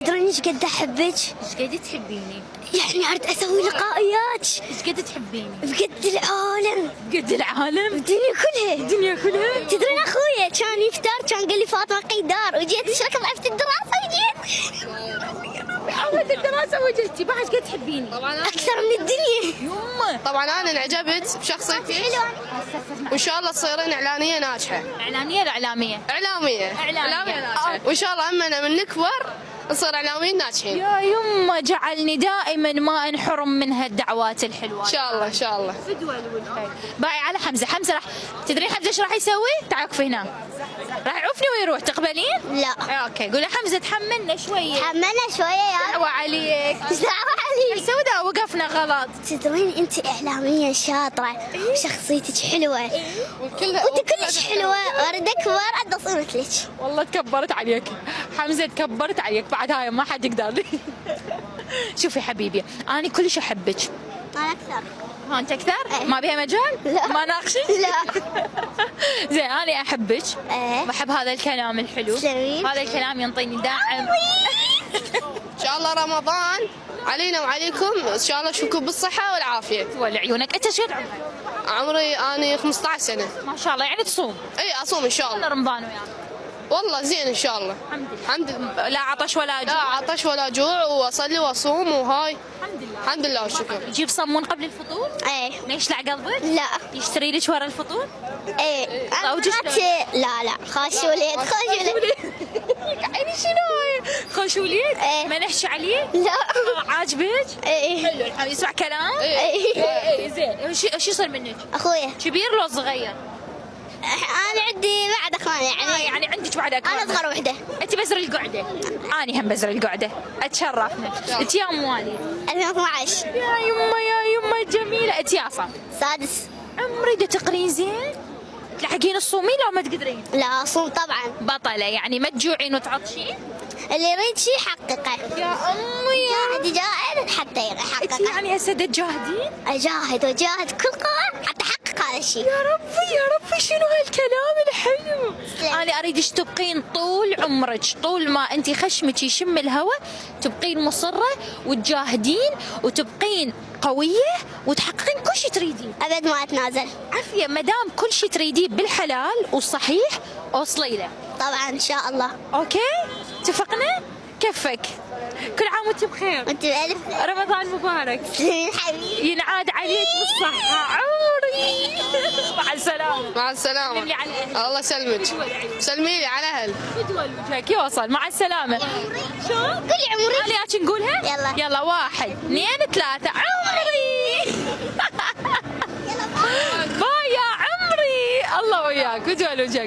تدرين ايش قد احبك؟ ايش قد تحبيني؟ يعني اريد اسوي لقائيات ايش قد تحبيني؟ بقد العالم، قد العالم؟ الدنيا كلها. الدنيا كلها؟ تدرين اخويا كان يفتر كان قال لي فاطمه قيدار، وجيت اشارك معي في الدراسه وجيت حولت الدراسة وجدتي بعد قد تحبيني؟ طبعا اكثر من الدنيا. يمه طبعا انا انعجبت بشخصيتك، وان شاء الله تصيرين اعلانيه ناجحه. اعلانية ولا اعلامية؟ اعلاميه ناجحه، وان شاء الله اما من نكبر نصير اعلاميين ناجحين. يا يمه جعلني دائما ما انحرم من هالدعوات الحلوة. ان شاء الله ان شاء الله. فدوى الوجه. باقي على حمزة. حمزة راح تدرين حمزة ايش راح يسوي؟ تعال وقفي هنا. راح يعوفني ويروح، تقبلين؟ لا اوكي قولي حمزة تحملنا شوية. حملنا شويه يا دعوة عليك. دعوة عليك. سوي ذا وقفنا غلط. تدرين انت اعلاميه شاطره وشخصيتك حلوه وانت كلش حلوه، واريد اكبر اريد اصير مثلك. والله تكبرت عليك حمزة، تكبرت عليك بعد هاي ما حد يقدر. شوفي حبيبي أنا كلش أحبك. انا اكثر. ها أنت أكثر؟ إيه. ما بيها مجال؟ لا. ما ناقشك؟ لا. زين أنا أحبك. إيه. بحب هذا الكلام الحلو. جميل. هذا الكلام ينطيني داعم. ان شاء الله رمضان علينا وعليكم ان شاء الله اشوفكم بالصحه والعافيه. ولا عيونك. أنت شو عمرك؟ عمري اني 15 سنه. ما شاء الله يعني تصوم. اي اصوم ان شاء ولا الله. رمضان وياك؟ والله زين ان شاء الله. الحمد لله. الحمد لله. لا عطش ولا لا جوع. عطش ولا جوع، واصلي واصوم وهاي. الحمد لله. الحمد لله والشكر. يجيب صمون قبل الفطور؟ ايه. يشلع قلبك؟ لا. يشتري لك ورا الفطور؟ ايه. زوجك لا خوش وليد خوش وليد. عيني شنو هاي؟ خوش وليد؟ إيه. ما نحشي عليه؟ لا. عاجبك؟ ايه. حلو الحمد. يسمع كلام؟ ايه. اي زين. ايش يصير منك؟ اخويا كبير لو صغير؟ انا عندي بعد اخوان يعني عندك بعد اكبر. انا اصغر وحده. انت بزر القعده. اني هم بزر القعده. اتشرفنا. انت يا ام والد؟ 2012. يا يما جميله. انت يا صم؟ سادس. عمري دا تقرين زين؟ تلحقين الصومين لو ما تقدرين؟ لا اصوم طبعا. بطله يعني ما تجوعين وتعطشين؟ اللي يريد شيء يحققه. يا امي جاهد جاهد حتى انت يحققه. يعني هسه تجاهدين؟ اجاهد وجاهد كل قوة حتى احقق هذا الشيء. يا ربي شنو هالكلام الحلو. سلام. انا اريدش تبقين طول عمرك، طول ما انت خشمك يشم الهواء تبقين مصره وتجاهدين وتبقين قويه وتحققين كل شيء تريدين. ابد ما اتنازل. عافيه ما دام كل شيء تريديه بالحلال والصحيح اوصلي له. طبعا ان شاء الله. اوكي اتفقنا؟ كفك. كل عام وانت بخير. وانت بألف رمضان مبارك. حبيبي. ينعاد عليك بالصحه عمري. مع السلامه. مع السلامه. سلمي على أهلك. الله يسلمك. سلمي لي على اهل. فدوى وجهك يوصل. مع السلامة. شو؟ قولي عمري. أنا ياك نقولها؟ يلا. 1 2 3 عمري. باي يا عمري. الله وياك. فدوى وجهك.